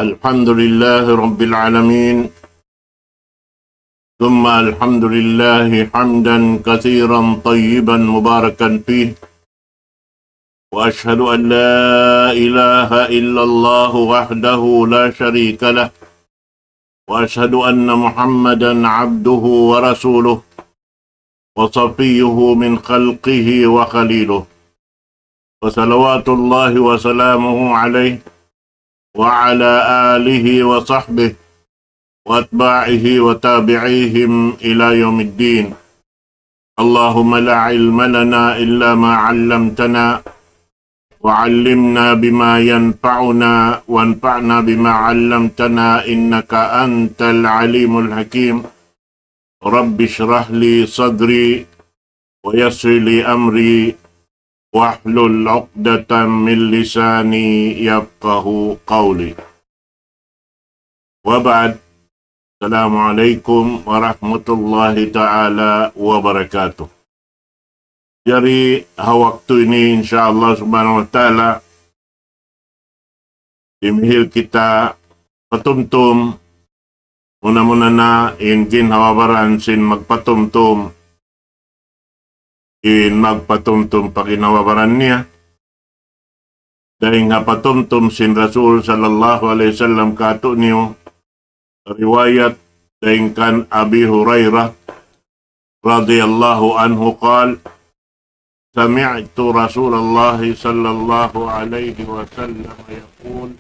الحمد لله رب العالمين ثم الحمد لله حمدا كثيرا طيبا مباركا فيه وأشهد أن لا إله إلا الله وحده لا شريك له وأشهد أن محمدا عبده ورسوله وصفيه من خلقه وخليله وصلوات الله وسلامه عليه وعلى آله وصحبه وأتباعه وتابعيهم إلى يوم الدين. اللهم لا علم لنا إلا ما علمتنا وعلمنا بما ينفعنا وانفعنا بما علمتنا إنك أنت العليم الحكيم. رب اشرح لي صدري ويسر لي أمري واحلل عقدة من لساني يفقه قولي. وبعد، السلام عليكم warahmatullahi ta'ala wabarakatuh. Jadi waktu ini insyaallah subhanahu wa ta'ala dimihil kita patumtum muna-muna na ingin hawabaran sin magpatumtum in magpatumtum paginawabaran niya dahil nga patumtum sin Rasul sallallahu alaihi wasallam kato niyo riwayat dahil kan Abi Hurairah radhiyallahu anhu qal sami'tu Rasulullah sallallahu alaihi wasallam yaqul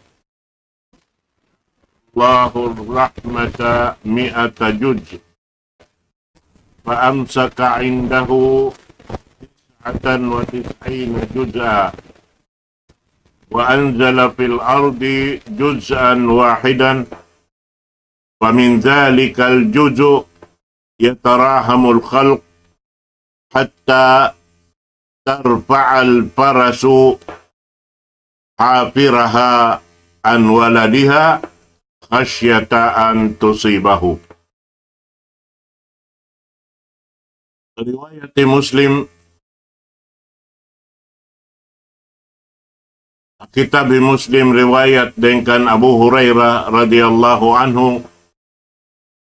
Allahu rahmata mi'ata juz fa amsaka indahu وتسعين جزءا وأنزل في الأرض جزءا واحدا ومن ذلك الجزء يتراحم الخلق حتى ترفع الفرس حافرها عن ولدها خشية أن تصيبه. رواية مسلم Kitab Muslim riwayat dengan Abu Hurairah radhiyallahu anhu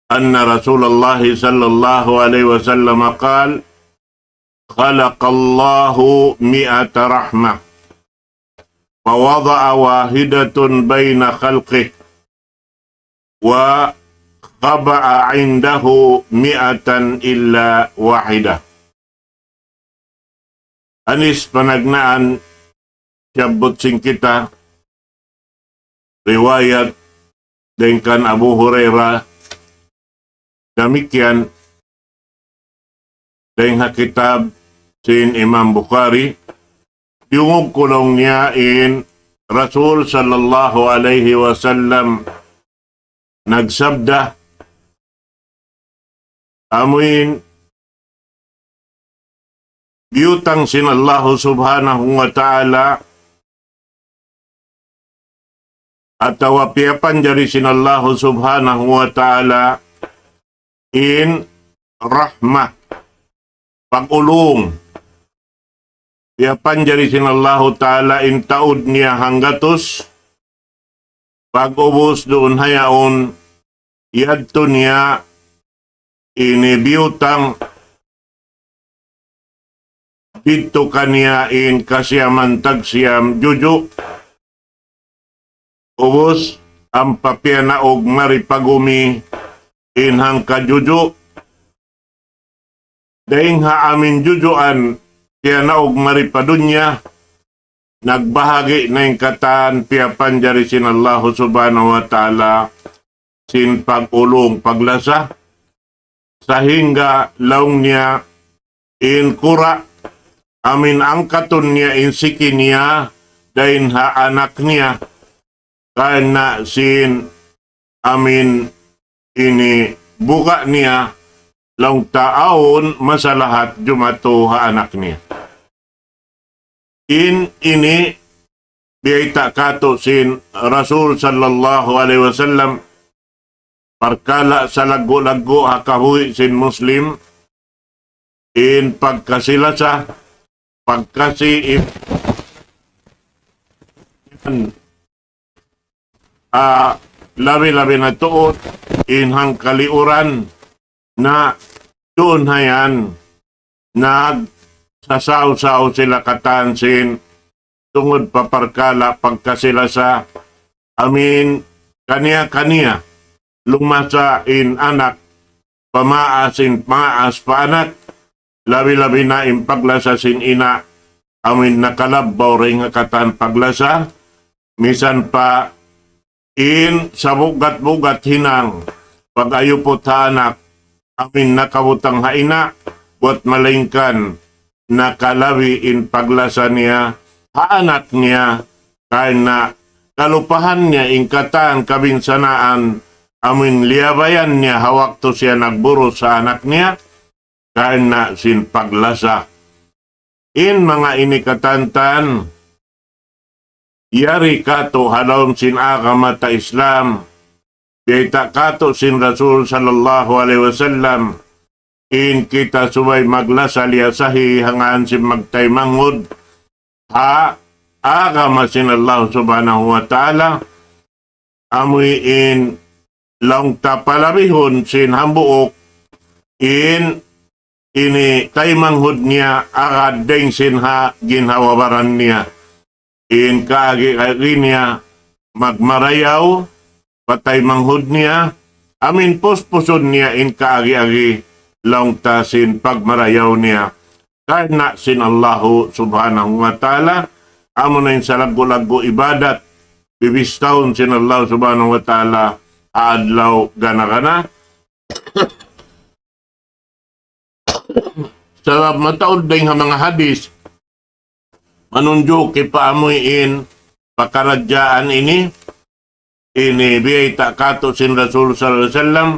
anna Rasulullah sallallahu alaihi wasallam qala khalaqallahu mi'ata rahmah wa wada'a wahidatun baina khalqihi wa khaba'a 'indahu mi'atan illa wahidah. Anis panagnaan Syabut sing kita riwayat dengan Abu Hurairah demikian dengan kitab sin Imam Bukhari yung kulong niya in Rasul sallallahu alaihi wasallam nagsabda amuin biyutang sin Allah subhanahu wa ta'ala atau piapan jari sinallahu subhanahu wa ta'ala in rahmah pagulong piapan jari sinallahu ta'ala in taud niya hanggatos pag-ubos doon hayaon yadto niya ini biutang dito kaniya in kasyaman tagsiyam juju ubos ang papyana og maripagumi inhang kajuju dahing ha amin jujuan kaya na og maripadunya nagbahagi na yung kataan piyapan jari sin Allah subhanahu wa ta'ala sin pag-ulong paglasa sahingga laung niya in kura amin angkatun niya in siki niya dahin ha anak niya karena sin amin ini buka niya lang taon masalahat jumato ha anak niya. Ini biyaita kato sin Rasul sallallahu alaihi wasallam parkala sa lago-lago ha kahuy sin Muslim in pagkasilasa pagkasi labi-labi na tuot inhang kaliuran na doon hayan nagsasaw-saw sila katansin tungod paparkala pagka sila sa kaniya-kaniya lumasa in anak pamaasin maas paanak labi-labi na impaglasasin ina nakalabaw rin nga katan paglasa misan pa in sa bugat-bugat hinang pag-ayo po ta anak nakabutang haina buat malingkan nakalabi in paglasa niya haanak niya kaya kalupahan niya in katan kabinsanaan liabayan niya hawak to siya nagburo sa anak niya kaya sin paglasa in mga inikatantan yari kato halawm sin akamata Islam Dita kato sin Rasul sallallahu alaihi wasallam in kita subay maglasal yasahi hangaan sin magtaymangod agama sin Allah subhanahu wa ta'ala amoy in lang tapalabihon sin hambuok in ini taymanghod niya akadeng sin ginhawabaran niya in kaagi niya magmarayaw patay manghud niya amin puspuson niya in kaagi-agi lang tasin pagmarayaw niya karna sin Allahu subhanahu wa ta'ala amo na yung salago-lago ibadat bibistahon sin Allah subhanahu wa ta'ala aadlaw gana-gana sa mataod din mga hadis manunjo kay paamuin pakaradyaan ini biyay kato sin Rasul sallallahu alaihi wasallam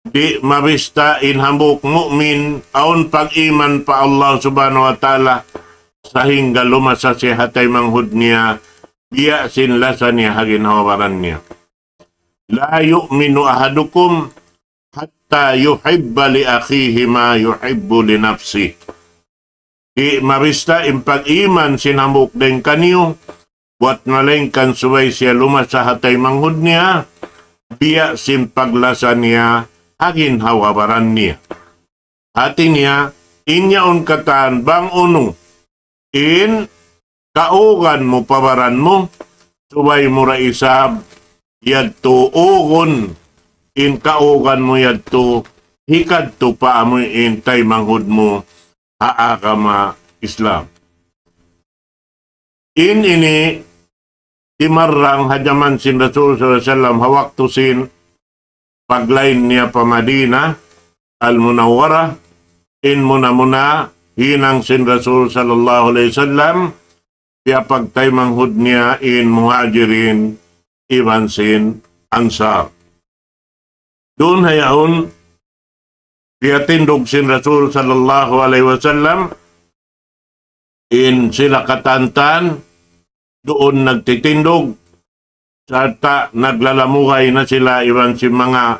di mabista in hambuk mu'min aun pag-iman pa Allah subhanahu wa ta'ala sahingga lumasa si hatay manghud niya biya sin lasa niya hagin hawaran niya la yu'minu ahadukum hatta yuhibba li akhihi ma yuhibbu li nafsi di mabista in pag-iman sin hambuk din kanyo buat malengkan suway siya lumasa hatay manghud niya, biya sin paglasa niya, hagin hawabaran niya. Hati niya, inyaon katan bang uno, in kaugan mo pabaran mo, suway mo ra isab, yadto ugon, in kaugan mo yadto, hikad to pa mo in tay manghud mo, haakama Islam. In ini, timarang hajaman sin Rasul sallallahu alaihi wasallam hawak to sin paglain niya pa Madina al-Munawwara in muna hinang sin Rasul sallallahu alaihi wasallam kaya pagtay manghud niya in Muhajirin iban sin Ansar doon hayaon kaya tindog sin Rasul sallallahu alaihi wasallam in sila katantan doon nagtitindog sarta naglalamuhay na sila iwan si mga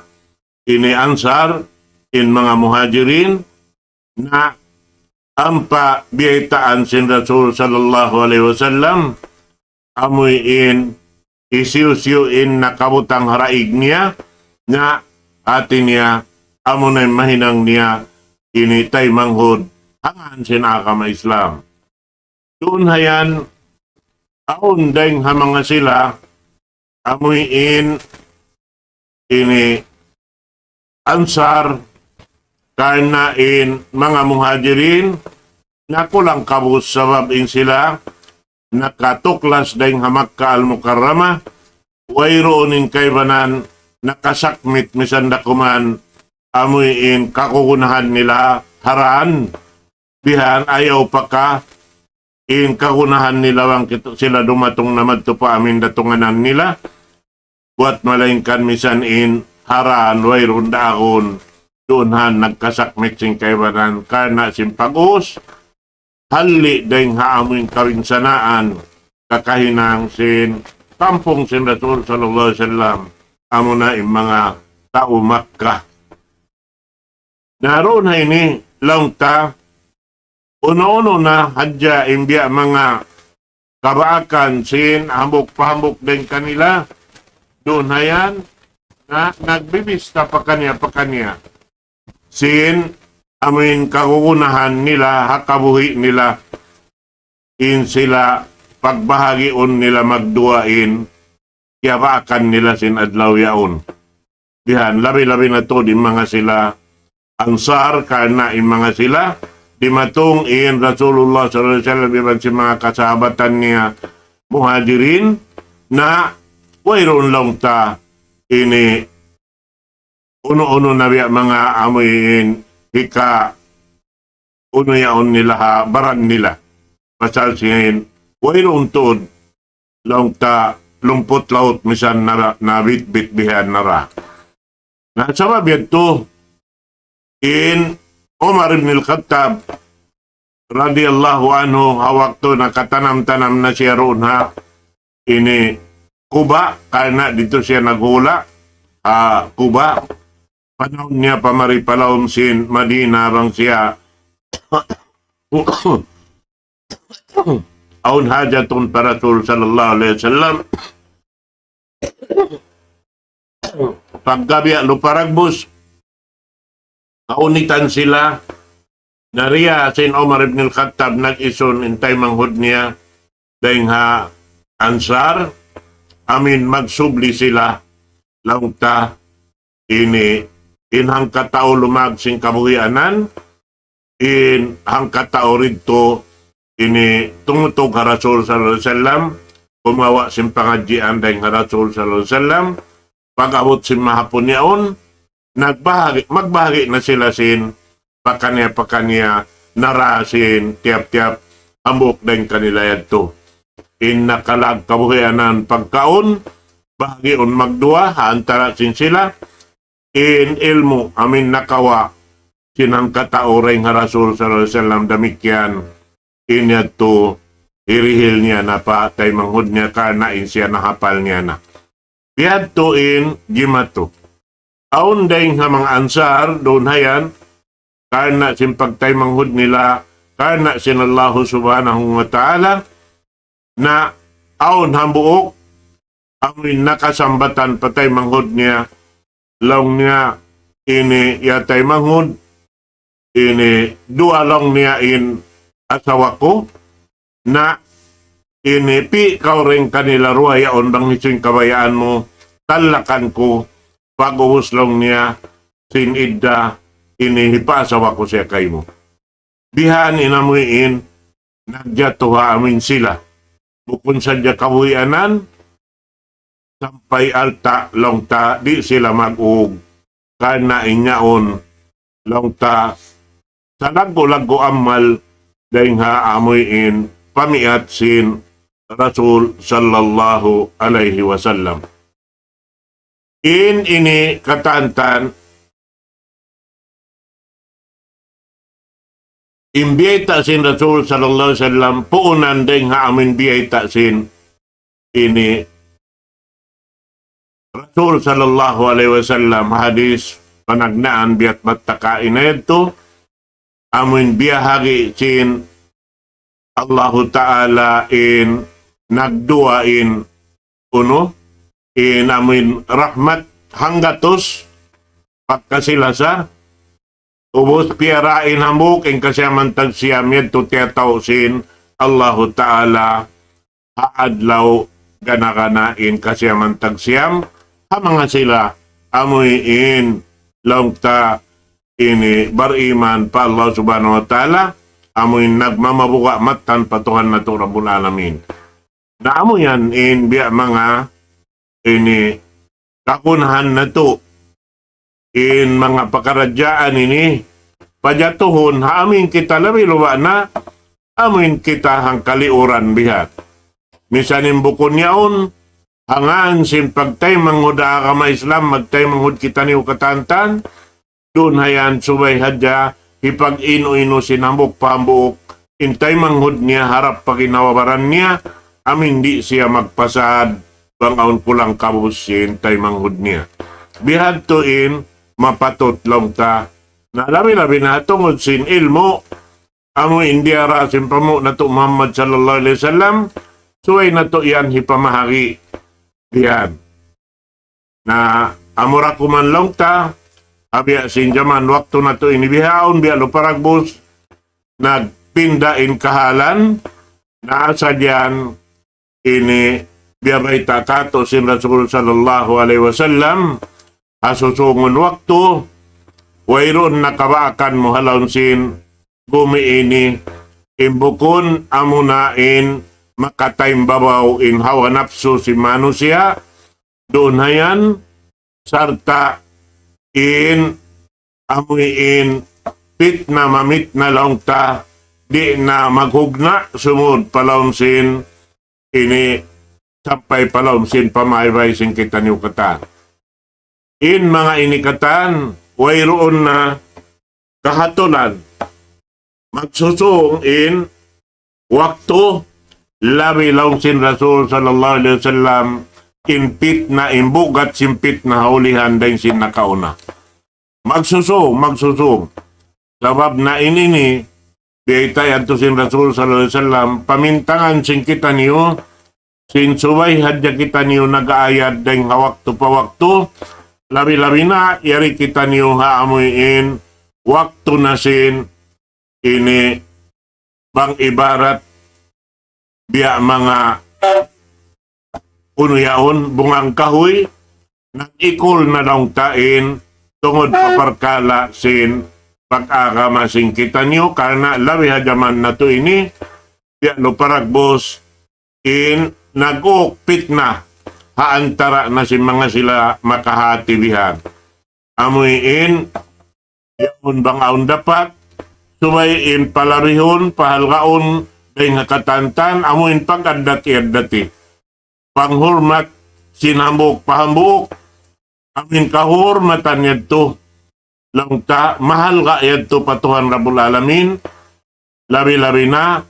iniansar in mga muhajirin na ampa biyaitaan sin Rasul sallallahu alaihi wasallam amoy in isiw-siw in nakabutang haraig niya na atin niya amo na mahinang niya initay manghod hangan sinakama Islam doon hayan aon dahing mga sila amoy in ini ansar karna in mga muhajirin na kulang kabus sabab in sila nakatuklas dahing Makkah al-Mukarramah wayroonin kaybanan nakasakmit misandakuman amoy in kakukunahan nila haraan bihan ayaw pa ka in kakunahan nila wang sila dumatong naman to pa amin datunganan nila buat malingkan misan in haraan wayron daakon doonhan nagkasakmit sing kaybanan karna simpagos hali dahing haamoy kawinsanaan kakahinang sin kampong sin Rasul sallallahu alaihi wasallam amo na yung mga tao Makkah naroon na ini lang ta uno-uno na hadya imbya mga kabaakan sin hambok-pahambok din kanila doon na yan na nagbibista pa kanya. Sin, kakukunahan nila, hakabuhi nila, in sila, pagbahagion nila magduain, yapakan nila sin adlaw yaon. Dihan, labi-labi na to, di mga sila, ansar, karena in mga sila, di matong in Rasulullah sallallahu alaihi wasallam, iban si mga kasahabatan niya, muhajirin, na, wayroon lang ta, ini, uno-uno na biya mga amoyin, hika, uno yaon nila ha, baran nila. Pasal siya, wayroon tuod, lang ta, lumpot laut, misan na bit-bit bihan nara. Nasa mabiyad to, in Umar ibn al-Khattab, radiyallahu anhu, hawak to, nakatanam-tanam na siya roon ha, ini, Kuba, karena dito siya naghula, Kuba, panahon niya pamaripalawom sin Madina bang siya aun hajatun para Rasul sallallahu alaihi wasallam paggabi luparagbus kaunitan sila nariya sin Umar ibn al-Khattab nag-ison intay manghud niya dahil ha ansar magsubli sila langta ini inhang katao lumag sing kabuhianan inhang katao rito ini tungutog ha Rasul sallallahu alaihi wasallam kumawa sin pangadjian dahil ha Rasul sallallahu alaihi wasallam pag-abot sin mahapon yaon magbahagi na sila sin pakanya narasin tiap-tiap ambok dahil kanila yadto in nakalag kabuhianan pagkaon bahagion magdua antara sin sila in ilmu nakawa sinang katao ring Rasul sallallahu alaihi wasallam damikyan inyato irihil niya na pa tay manghud niya kana in siya nahapal niya na biyadto in gimato aun dahil nga mga ansar doon hayan kana simpagtay manghud nila kana sinallahu subhanahu wa ta'ala na aon hambuok amin nakasambatan patay manghud niya long niya ini yatay manghud ini dua long niya in asawa ko na ini pi kau ring kanila ruaya on bang ising kabayaan mo talakan ko pag-uus long niya sin idda ini hipasawa ko siya kay mo bihan inamuin nagyatuha amin sila bukun sadya kahuyanan, sampai alta longta di sila mag-ug. Kana inyaon longta sa lago-lago amal dahil nga amuyin pamiat sin Rasul sallallahu alaihi wasallam. Ini katantan imbiyeta sin Rasul sallallahu alaihi wasallam puunan din nga amin biyeta sin ini Rasul sallallahu alaihi wasallam hadis panagnaan biyat matakain na ito amin biyahagi sin Allahu Ta'ala in nagduain uno in amin rahmat hanggatos pagkasilasa ubos piarain hamuk in kasyaman tagsiyam yadto tiyatawsin Allahu Ta'ala haadlaw ganakanain kasyaman tagsiyam ha mga sila amuyin longta ini bariman pa Allah subhanahu wa ta'ala amuyin nagmamabuka matan patuhan na to Rabbul Alamin na amuyan in biya mga ini kakunahan na to in mga pakaradyaan ini pajatuhon haamin kita labi luwa na amin kita hang kaliuran bihat misanin bukon yaon hangan sin pagtay manghuda ka Islam magtay manghud kita ni ukatantan doon hayan subay hadya ipag ino-ino sinambok pambuk intay manghud niya harap paginawabaran niya amin di siya magpasad bangaon kulang kabusin tay manghud niya bihad to in mapatot lang ta na labi-labi na tungod sin ilmo amo India rasim pamo na to Muhammad sallallahu alaihi wasallam suway na to yan hipamahagi diyan na amura kumanlong ta, abya sinjaman waktu na to inibihaon, biya luparagbos, nagpindain kahalan, na asa diyan, ini biya baita kato sin Rasul sallallahu alaihi wasallam, asusungon waktu, wayron nakabaakan mo halawin sin, gumiini, imbukon amunain, makatayang babaw in hawa napso si manusia, doon hayan, sarta in amuin pit na mamit na longta, di na maghugna, sumud palawmsin, ini sampay palawmsin pamaybay sin kita niyo katan. In mga inikatan, wayroon na kahatulan, magsusung in waktu labi laumsin Rasul sallallahu alaihi wasallam impit na imbugat simpit na haulihan dahil sin nakauna. Magsusung. Sabab na inini, biyay adto sin Rasul sallallahu alaihi wasallam, pamintangan sin kita niyo, sin subay hadya kita niyo nag-aayad dahil hawakto pa wakto, labi-labi na, yari kita niyo haamuin, wakto na sin, ini, bang ibarat, biya mga unuyaon, bungang kahoy, nag-ikol na daong tain, tungod paparkala sin pag-akamasing kita niyo, karena labi hadyaman na to ini, biya luparagbos, in nag-ukpit na, haantara na si mga sila makahatibihan. Amuin, yun bang aon dapat, sumayin palarihon, pahalgaon, dahil nga katantan, amuin pag-adat-iadati. Panghurmat, sinambok, pahambok, amin kahurmatan yadto. Langta, mahal ka yadto patuhan Rabbul Alamin, labi-labi na,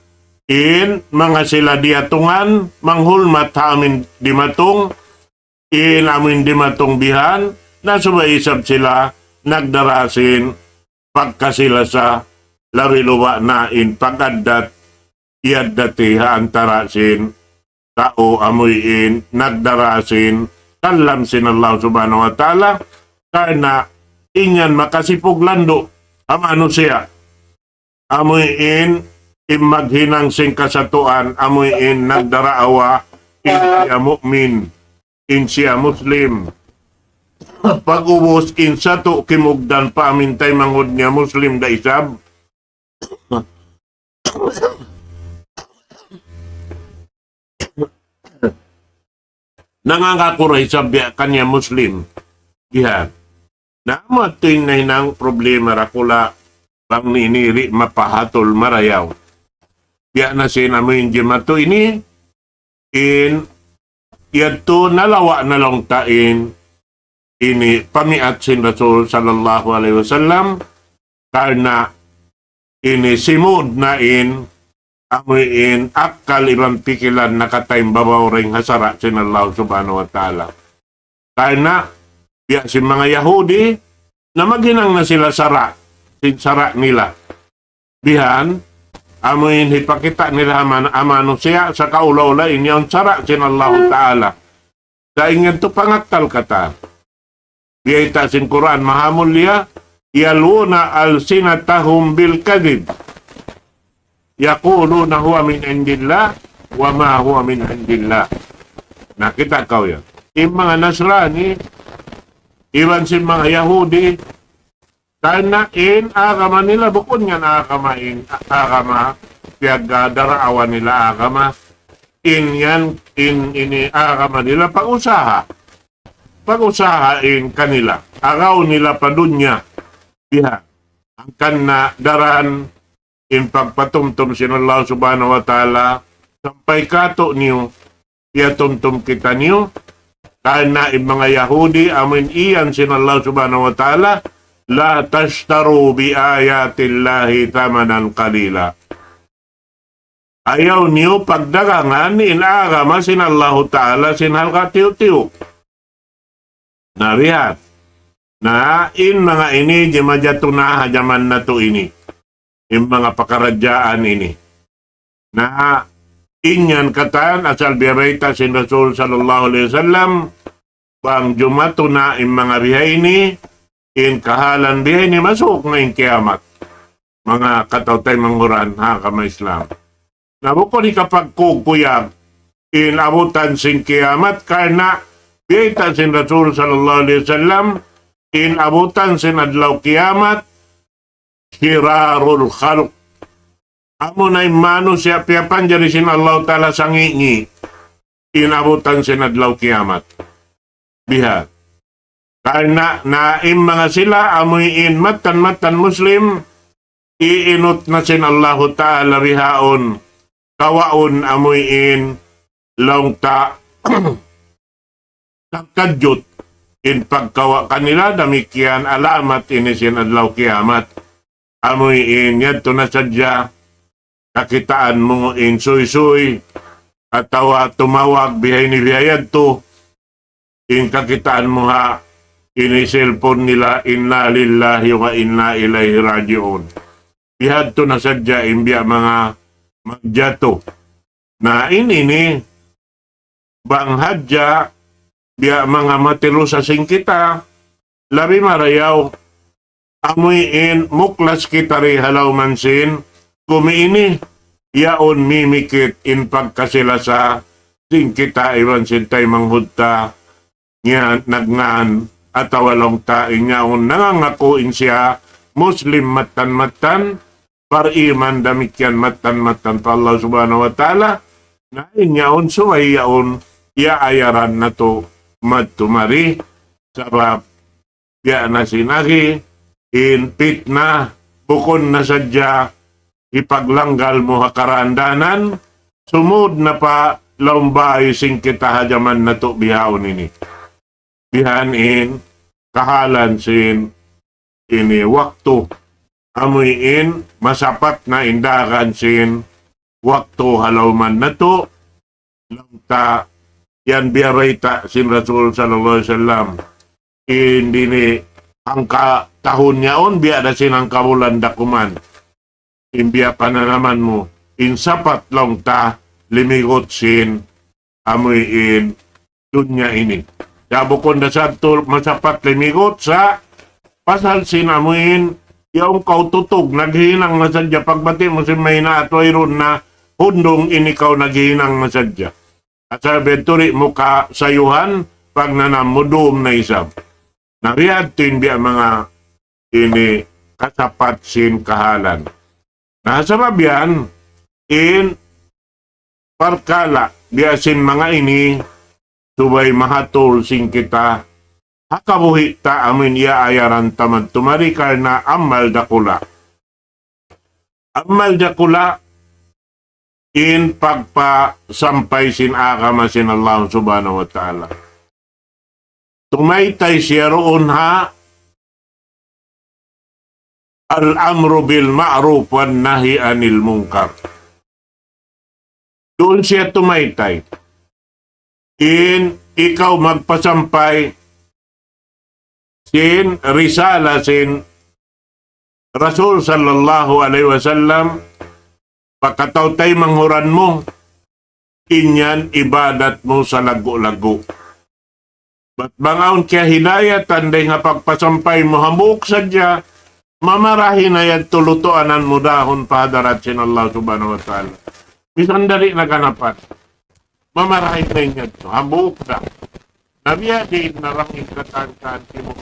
in mga sila diatungan, manghulmat ha amin dimatong, in amin dimatong bihan, na sumaisap sila, nagdarasin, pagka sila sa labi-luwa na in pag-adat, iyad dati haantarasin, tao amuyin, nagdarasin, kalamsin Allah subhanahu wa ta'ala, karena inyan makasipog lando, amano siya, amuyin, imaghinang sing kasatuan, amuyin, nagdaraawa, in siya mu'min, in siya muslim, pag-ubos, in sato kimugdan pa amintay mangod niya muslim da isab, nangangakakuray sa kanya Muslim. Dihan. Na mo tinay ng problema rakula bang niniri mapahatol marayaw. Biya na sinamo yung jimato ini in yadto nalawa na lang tain ini pamiat sin Rasul sallallahu alaihi wasallam karena ini simud na in amuin akal ibang pikilan nakatayang babaw ring hasara sin Allah subhanahu wa ta'ala. Karena ya si mga Yahudi na maginang na sila sara, sin sara nila. Bihan, amuin hipakita nila amano siya sa kaulaula inyong sara sin Allah ta'ala. Sa ingan to pangaktal kata. Biyay sin Quran mahamul liya, yaluna al-sinatahum bil kadib. Yaquluna huwa min indillah wa ma huwa min indillah. Nakita kau ya. Yung mga Nasrani, iban si mga Yahudi, karena in agama nila, bukod nga na agama, daraawan nila agama, ini agama nila, pag-usahain kanila, agaw nila pa dunya, biha, ang na daran, in pagpatumtum sin Allah subhanahu wa ta'ala, sampay kato niyo, iatumtum kita niyo, karena in mga Yahudi, amin iyan sin Allah subhanahu wa ta'ala, la tashtaru bi ayatillahi tamanan qalila. Ayaw niyo pagdagangan in agama sin Allah ta'ala sin halka tiyo-tiyo. Narihat. Na in mga ini, jimajatuna hajaman na to ini. Yung mga pakaradyaan ini. Na inyan katan asal biyabaita sin Rasul sallallahu alaihi wasallam bang jumato na in mga bihay ni, in kahalan bihay ni, masuk na in kiamat. Mga katawtay manghuran, ha, kama Islam. Nabuko ni kapag kukuyag, in abutan sin kiamat, karena bihay sin Rasul sallallahu alaihi wasallam, in abutan sin adlaw kiamat, shirarul khalq. Amo na mano siya piyapan jari sin Allah Ta'ala sangingi, in abutan sin adlaw kiamat. Bihat. Karena naim mga sila, amoy in matan Muslim, iinot na sin Allah Ta'ala bihaon, kawaon amoy in laungta nagkadyot in pagkawa kanila, damikian alamat inisin adlaw kiamat. Amoy in yadto na sadya, kakitaan mo in suy-suy, at tumawag bihay ni biyayad to, in kakitaan mo ha, ini cellphone nila, inna lillahi wa inna ilaihi raji'un. Bihad to na sadya, imbiya mga magjato, na ini bang hadya, biya mga matilo sa singkita, labi marayaw, amoy in muklas kita ri halaw mansin, kumiini, yaon mimikit in pagkasila sa singkita iwan sintay manghudta, nga nagngaan at awalong taing yaon nangangakuin siya, Muslim matan-matan, pariman damikyan matan-matan pa Allah subhanahu wa ta'ala, na inyaon suway yaon, yaayaran na to matumari, sabab ya na sinagi, in pitna, bukon na sadya, ipaglanggal mo hakarandanan, sumud na pa laumbay sing kita hajaman na to bihaon ini. Bihan in, kahalan sin, ini waktu, amoy in, masapat na indakan sin, waktu halauman na to, langta, yan biyabayta sin Rasul sallallahu alaihi wasallam, hindi ni, ang tahun niyaon, biya na sinang kabulan dakuman, imbiya pa na naman mo, in sapat lang ta, limigot sin, amoy in, dunya ini. Sabukon na sa masapat limigot sa, pasal sin amoy in, yung kaututog, naghinang masadya, pagbati mo si may na at wayron na, hundong inikaw naghinang masadya. At sabi, turi mo ka sayuhan, pag nanamudum na isab. Nabiyad tin biya mga ini, kasapat sin kahalan. Nasa mabyan, in parkala, biasin mga ini, subay mahatol sing kita, hakabuhi ta amin iaayaran tamad tumari karna amal dakula. Amal dakula, in pagpasampay sin akama sin Allah subhanahu wa ta'ala. Tumaytay siya roon ha, al-amru bil ma'ruf wan nahi anil munkar. Doon siya tumaytay. In ikaw magpasampay sin risala sin Rasul sallallahu alaihi wasallam, pagkataw-tay manghuran mo, inyan ibadat mo sa lago-lago. Ba't bangaon kaya hinayat, tanday nga pagpasampay mo hamuk sadya, mamarahin na yan tulutuanan mo dahon pahadarat sin Allah subhanahu wa ta'ala. Bisan dari naganapan, mamarahin na yan to, hamuk na. Nabiya din narangin kataan mo.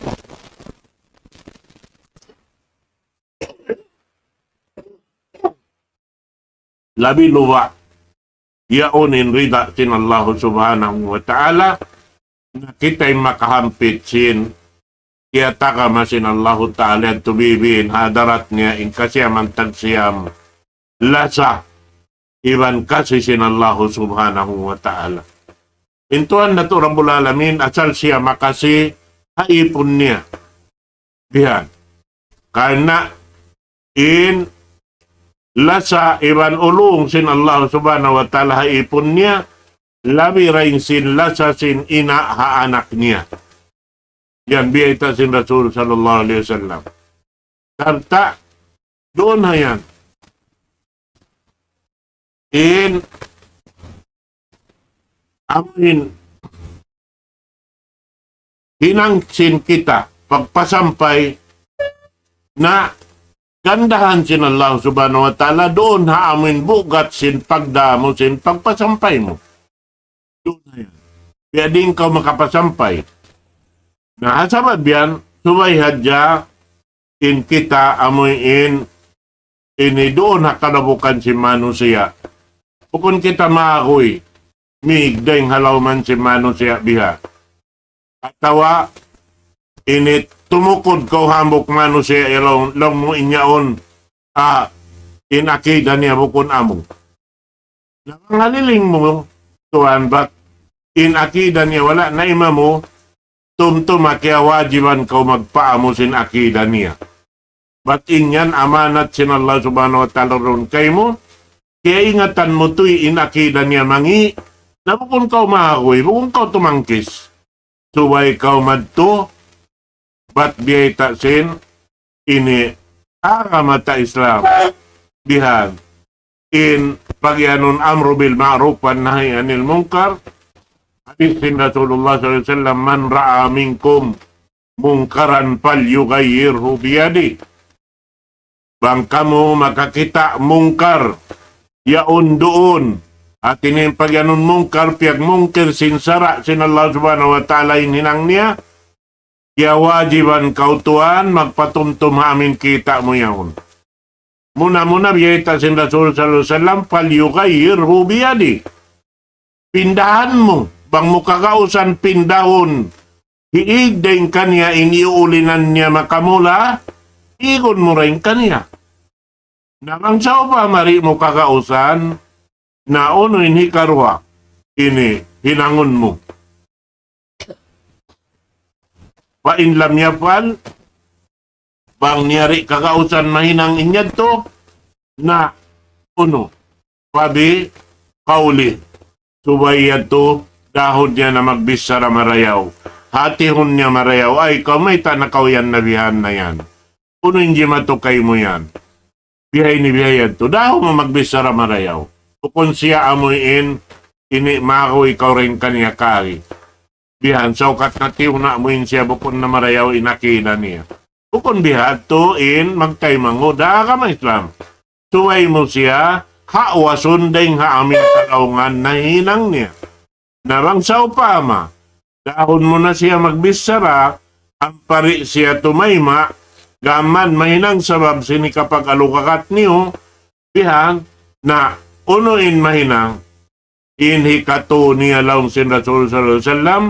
Labi luwa, yaunin rida sin Allah subhanahu wa ta'ala, na kita'y makahampit sin, kaya takama sin Allah ta'ala at tubibiin hadarat niya in kasyaman tagsiyam, lasa, iban kasi sin Allah subhanahu wa ta'ala. Intuan na to Rabbul Alamin, asal siya makasi, haipon niya. Diyan. Karena in lasa iban ulung sin Allah subhanahu wa ta'ala haipon niya, labi rin sin lasa sin ina haanak niya. Yan biyayta sin Rasul sallallahu alaihi wasallam. Sarta, doon na yan. In amin hinangsin kita pagpasampay na gandahan sin Allah subhanahu wa ta'ala doon haamin bugat sin pagdamo sin pagpasampay mo. Doon na yan. Kaya din ka makapasampay. Na asabad yan, subay hadya in kita amoyin ini doon hakadabukan si manusia. Bukun kita maakoy, migday halawman si manusia biha. Atawa, ini tumukod ko hambok manusia ilaw lang mo inyaon inakida niya bukun among. Nangaliling mo, tuan, but inakida niya wala na ima mo, tumtuma kaya wajiban kau magpaamo sin akida niya. But inyan amanat sin Allah subhanahu wa ta'ala ron kay mo, kaya ingatan mo tuy inakida niya mangi, na bukun kau mahakoy, bukun kau tumangkis. Suway kau madto, bat biyay taksin, ini mata Islam. Dihan, in pagyanun amru bil ma'ruf wan nahi anil munkar, hadisin Rasulullah SAW, man ra'a minkum mungkaran fal yughayyirhu biyadi. Bang kamu makakita mungkar, yaon doon. At ini pagyanun mungkar, piag mungkir sinsara sin Allah subhanahu wa ta'ala hinang niya, kaya wajiban kau tuan, magpatumtum amin kita mo yaon. Muna-muna biyayta sin Rasul sallallahu alaihi wasallam, fal yughayyirhu biyadi. Pindahan mo, bang mo kakausan pindahon, hiig din kanya iniulinan niya makamula, igon mo rin kanya. Namang sa pa mari mo kakausan, na uno hikarwa, ini hinangon mo. Pa in lam yafal, bang niyari kakausan mahinang inyad to, na uno, pabi, kauli, subayad to, dahon niya na magbisara marayaw. Hatihon niya marayaw, ay kamay tanakaw yan na bihan na yan. Uno hindi matukay mo yan. Bihay ni bihayan to, dahon mo magbisara marayaw. Kung siya amuin, ini mako ikaw rin kanya kari. Bihan, saukat na tiyo na amuin siya bukon na marayaw inakina niya. Bukon bihan to in magtaymango, daa ka ma Islam. Suway mo siya, hawasun ding haamin kalaungan na hinang niya. Narang sa upama, dahon mo na siya magbisara, ang pari siya tumayma, gaman mahinang sabab sini kapag alukakat niyo, bihan na unuin mahinang, inhikato niya laong sin Rasul sallallahu alaihi wasallam,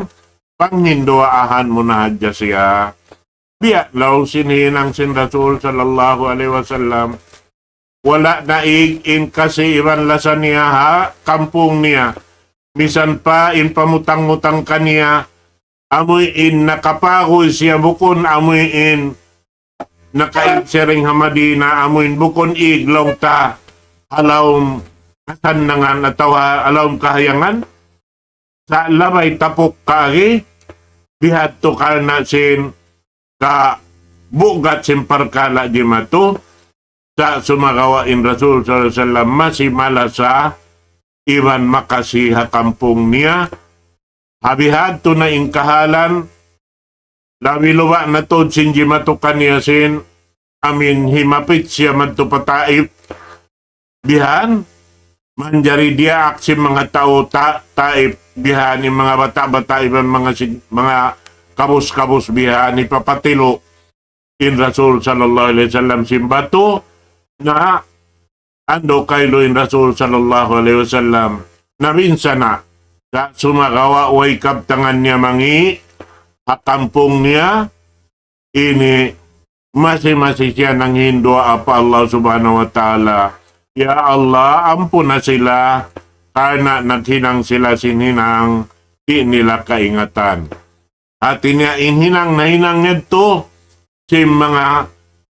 panghindoahan mo na hadya siya. Biya laong sinhinang sin Rasul sallallahu alaihi wasallam, wala naig in kasi iban lasan niya ha, kampung niya. Misan pa in pamutang-mutang kaniya, amoy in nakapagoy siya bukon, amoy in nakaitsering hamadina, amoy in bukon iglong ta, alawm kasanangan ataw alawm kahayangan, sa labay tapok kaagi, bihat to ka na sin ka bugat sin parkala di mato, sa sumagawain Rasul sallallahu alaihi wasallam masimala sa iban makasiha kampung niya, habihad to na ingkahalan, labi luwa na to sinji matukan niya sin, amin himapit siya matupataip, bihan, manjari dia aksi mga tao taip, bihan, yung mga bata-bata, iban mga kabus-kabus bihan, ipapatilo, in Rasul sallallahu alaihi wasallam simbato, na ando kaylo in Rasul sallallahu alaihi wasallam na minsan na sa sumagawa way kaptangan niya mangi hakampong niya ini masi siya ng hindwa apa Allah subhanahu wa ta'ala, ya Allah ampun na sila karena naghinang sila sinhinang di nila kaingatan at niya inhinang na hinang nito si mga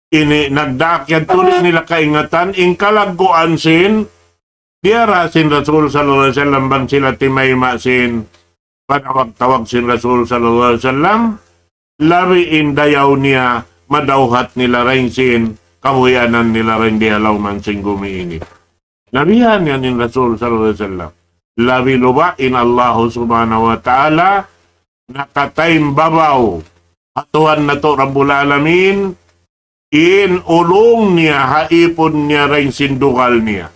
ini nagdakyat tuloy nila kaingatan, ingkalagguan sin, diara sin Rasul sallallahu alaihi wasallam bang sila timayma sin, panawag-tawag sin Rasul sallallahu alaihi wasallam, labi indayaw niya, madawhat nila rin sin, kahuyanan nila rin dihalaw man sin gumiinit. Nabihan yan in Rasul sallallahu alaihi wasallam, labi luba in Allah subhanahu wa ta'ala, nakatayim babaw. Atuhan na to Rabbul Alamin, in ulong niya, haipon niya rin sindukal niya.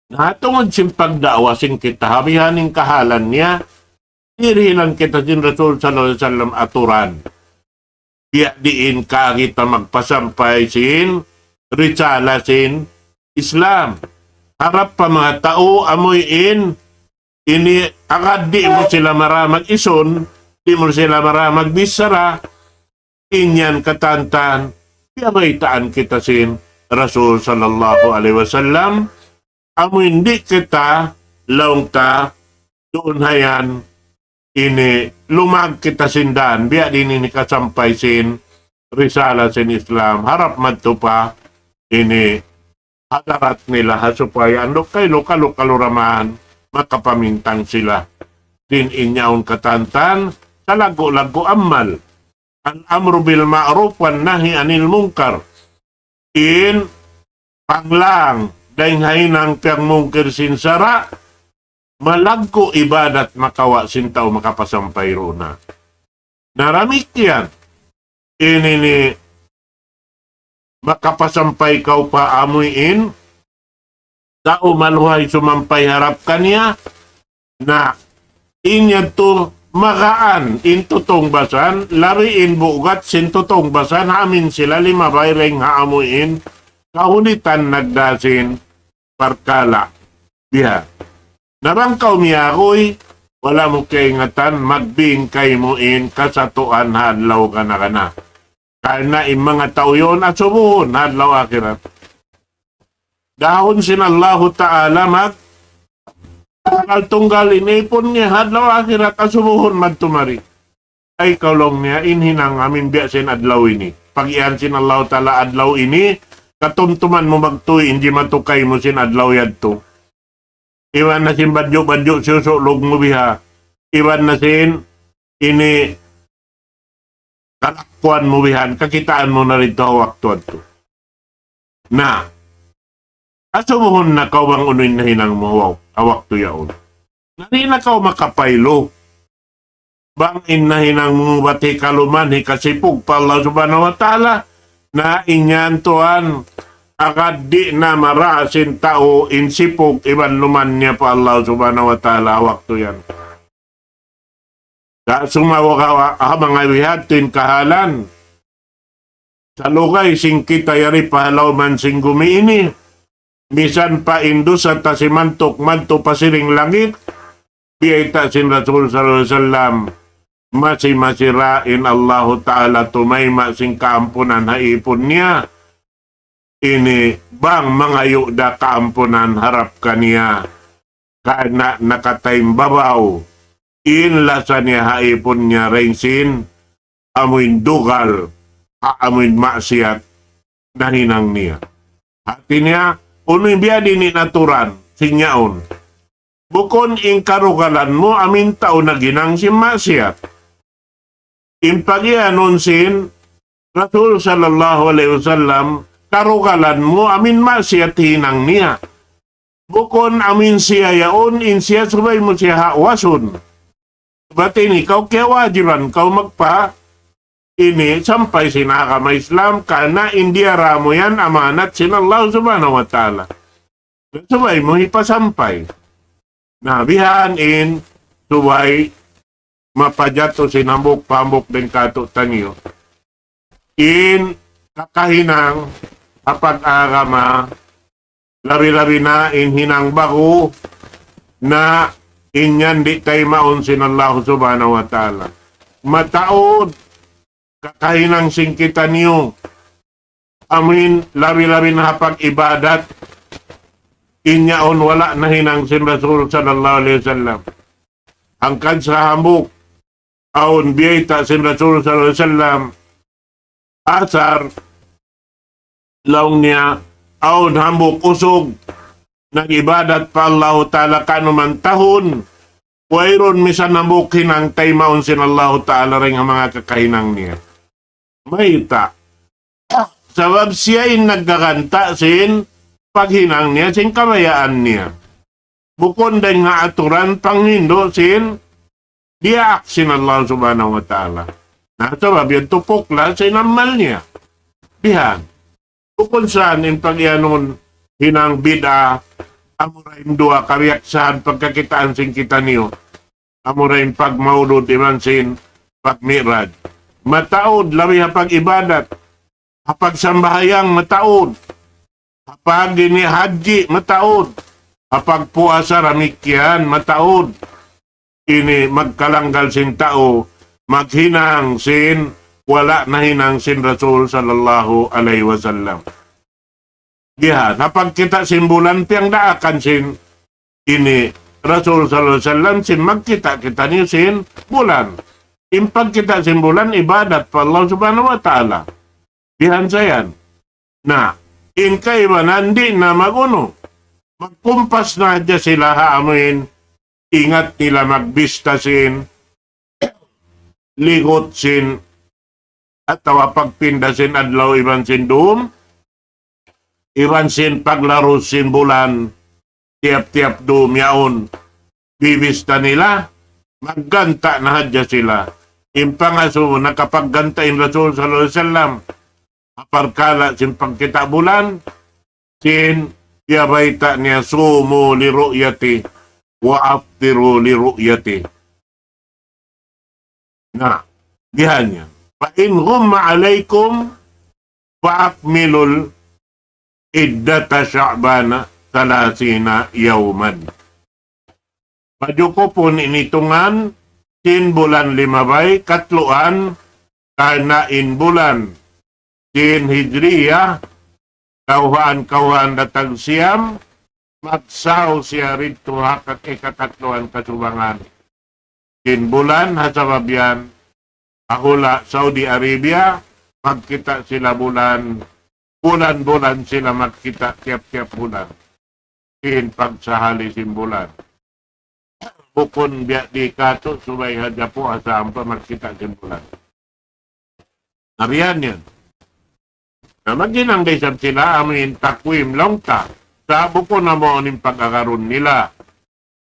Natungod simpagdaawa sing kita, habihaning kahalan niya, irilan kita sin Rasul sallallahu alaihi wasallam aturan. Biya diin ka kita magpasampay sin risala sin Islam. Harap pa mga tao amoyin, ini agad di mo sila maramag ison, di mo sila maramag bisara, inyan katantan, biyabaitaan kita sin Rasul sallallahu alaihi wasallam, amo hindi kita laong ta doon hayan ini lumag kita sindan biya din ini kasampay sin risala sin Islam harap madto pa ini hadarat nila supaya ando kay lokal-kaluraman makapamintang sila din inyaon katantan sa lago-lago amal ang amru bil ma'ruf wan nahi anil munkar in panglang dahil hainang piyang mungkir sinsara, malagko ibadat makawa sintaw makapasampay runa. Naramik yan. Ini ni makapasampay kau pa amuin, tao maluhay sumampay harap kanya, na inya to makaan intutong basan, lariin bugat sintutong basan, amin sila lima bayreng haamuin, kahunitan nagdasin, parkala, biha. Narangkaw miya ako'y, wala mo kaingatan, magbingkay mo in, kasatuan, hadlaw ka na. Kaya in mga tao yun, at sumuhon, hadlaw akirat. Dahon sinallahu ta'ala, tunggal inipon niya, hadlaw akirat, at sumuhon, madtumari. Ay kaulong niya, inhinang amin biyasin adlaw ini. Pag iyan sinallahu ta'ala adlaw ini, katumtuman mo magtuy, hindi matukay mo sin adlaw yadto. Iwan na sin badyo susulog mo biha. Iwan na sin ini kalakpuan mo bihan, kakitaan mo na rito hawak to. Na, asumuhon na kawang unoy na hinang mo hawak to yaon. Nanina kaw makapaylo. Bang inahinang mo bati kaluman, hikasipog pa Allah subhanahu wa ta'ala, na inyan tuan agad di na marasin tao insipog iban luman niya pa Allah subhanahu wa ta'ala waktu yan. Da sumawa ka mga wihatin kahalan sa lugay sing kita yari pahalaw man sing gumiini misan pa indus at tasimantok manto pasiring langit biyayta sin Rasul sallallahu alaihi wasallam masirain Allah Ta'ala tumayma sing kaampunan haipon niya. Ini bang mga yuda kaampunan harap kaniya. Kana nakatayim babaw. Inlasa niya haipon niya ringsin. Amuin dugal. Amuin maksiat. Nahinang niya. Hati niya, unoy biya din naturan. Sinyaon. Bukon ing karugalan mo, amin tao na ginang si maksiat. Impagyan sin Rasul sallallahu alaihi wasallam karugalan mo amin maksiat hinang niya. Bukon amin siya yaon in siya subay mo siya hawason. Batin ikaw kaya wajiban kau magpa ini sampai sinaka ma Islam kana India ramo yan amanat sin Allah subhanahu wa ta'ala. Subay mo ipasampay. Nabihan in subay mapajato sinambok pambok din kato tanyo. In kakahinang kapag agama labi-labi na in hinang bago na inyan di tayo maon sinallahu subhanahu wa ta'ala. Mataod kakahinang singkita niyo amin labi-labi na kapag ibadat inyaon wala na hinang sin Rasul sallallahu alaihi wasallam. Angkan sa hambuk aun biyayta sin Rasul sallallahu alaihi wasallam asar laong niya aun hambuk usog nag-ibadat pa Allah Ta'ala kanuman tahon wayron misan hambuk hinang taymaon sin Allah Ta'ala rin ang mga kakahinang niya. Mayta sabab siya in nagkakanta sin paghinang niya sin kabayaan niya. Bukod din nga aturan panghindo sin diak sin Allah subhanahu wa ta'ala. Nasabab yung tupok la sin amal niya. Dihan. Bukod saan in pagyanon hinang bida amurain dua kariyaksahan pagkakitaan sin kita niyo. Amurain pagmaulod iman sin pagmirad. Mataod labi hapag ibadat. Hapag sambahayang mataod. Hapag ini haji mataod. Hapag puasa ramikyan mataod. Ini magkalanggal sin tao, maghinang sin wala na hinang sin Rasul sallallahu alaihi wasallam. Diyan, hapag kita simbulan piyang daakan sin ini Rasul sallallahu alaihi wasallam sin magkita kita niyo sin bulan. Impag kita sin bulan ibadat pa Allah subhanahu wa ta'ala. Diyan sayan. Na, in kaibanan di na maguno. Magkumpas na dya sila haamin. Ingat nila magbista sin, ligot sin, at tawa pagpinda sin adlaw iban sin doom, iban sin paglaro sin bulan, tiap-tiap doom yaon, bibista nila, magganta na hadya sila. Impangaso nakapaggantain Rasul sallallahu alaihi wasallam, aparkala sin pagkita bulan, sin yabaita niya sumo li ru'yati, wa aftiru li ru'yati. Nah, dihannya. Fa in ghumma alaikum fa akmilul iddata sya'bana 30 yawman. Pajuko pun initungan sin bulan 5 bay katluan karena in bulan sin hijriyah kauhan datang siam magsaw siya rito hakat ikatatluan kasubangan. Sin bulan hasababyan ahula Saudi Arabia magkita sila bulan-bulan sila magkita tiap-tiap bulan. Sin pagsahali sin bulan. Bukon biya di kato subay hadya po asam pa magkita sin bulan. Nariyan yan. Na maginang desab sila amin takwim long ta. Sabo ko na mo ang pag-agaron nila.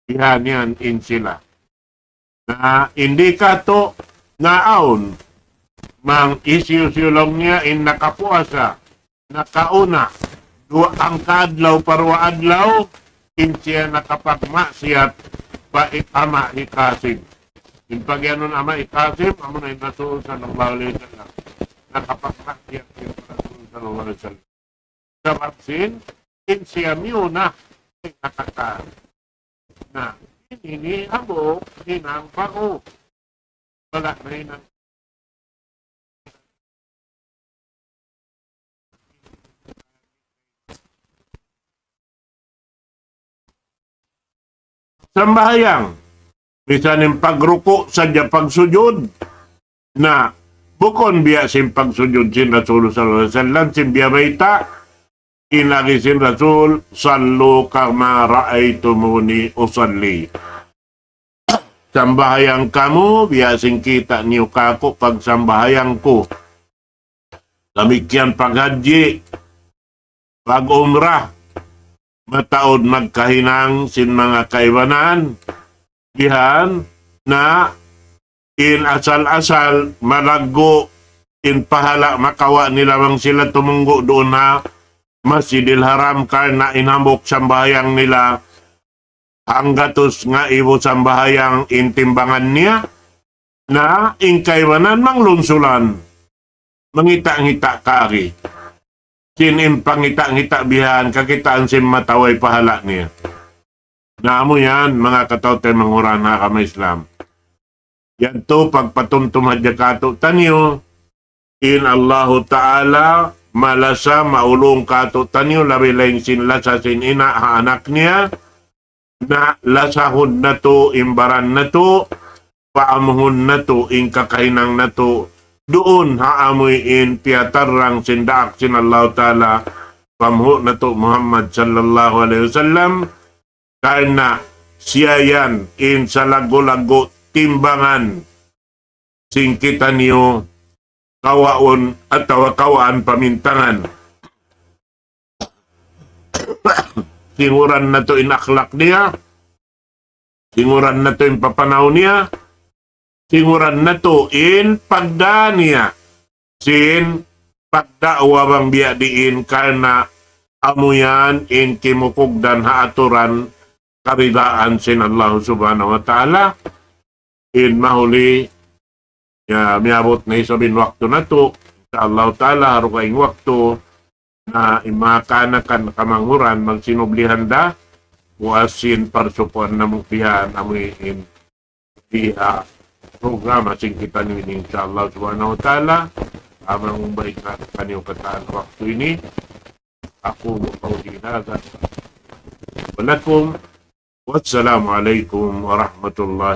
Ihan yan in sila. Na hindi ka to naon. Mang isyu-syulong niya in nakapuasa. Nakauna. Ang kadlaw parwa adlaw. In siya nakapagmaksiyat pa ama ikasim. In pagyanon ama ikasim. Amo na yung Rasul sallallahu alaihi wasallam. Nakapagmaksiyat yung Rasul sallallahu alaihi wasallam. Sa vaksin. In siya miyuna nakaka na ini abo hinang pao wala na hinang sambahayang bisan yung pagruko sa pagsujud na bukon biya sin pagsujud sin Rasul sallallahu alaihi wasallam sin biya baita inagi sin Rasul, sallu kama ra'aitumuni usalli. Sambahayang kamu, biasing kita niyo kako pag sambahayang ko. Lamikyan paghaji, pag umrah, mataod magkahinang sin mga kaibanan, dihan na in asal-asal malago, in pahala makawa nila bang sila tumunggo doon na Masjidil Haram karena inambok sambahayang nila hanggatos nga ibo sambahayang intimbangan niya na ingkaiwanan manglunsulan mangita-ngita kari sinim pangita-ngita bihan kakitaan sim mataway pahala niya. Naamo yan mga katawte mangurana kama Islam. Yan to pagpatumtum hadjakato tanyo in Allahu Ta'ala malasa maulong kato tanyo labi laing sinlasa sin ina anak niya na lasahod na to imbaran na to paamuhon na to ing kakainang na to doon haamoy in piatarang sindaak sin Allah Ta'ala pamuho na to Muhammad sallallahu alaihi wasallam karena siya yan in sa lago-lago timbangan sing kita niyo kawaon at kawaan pamintangan. singuran na to in akhlak niya, singuran na to in papanaw niya, singuran na to in pagda niya, sin pagdaawa bang biya diin karena amuyan in kimukugdan haaturan karidaan sin Allah subhanahu wa ta'ala. In mahuli, miabot na isabin waktu na to, sa Allah ta'ala, haro kaing waktu, na imakanakan kamanghuran, magsinublihan da, wasin parsupuan na mukbihan, amuin di program asing kita nini insya Allah subhanahu wa ta'ala. Amang baik na kaniyong kataan waktu ini, ako mapauhinagan. Walakum, wassalamualaikum warahmatullahi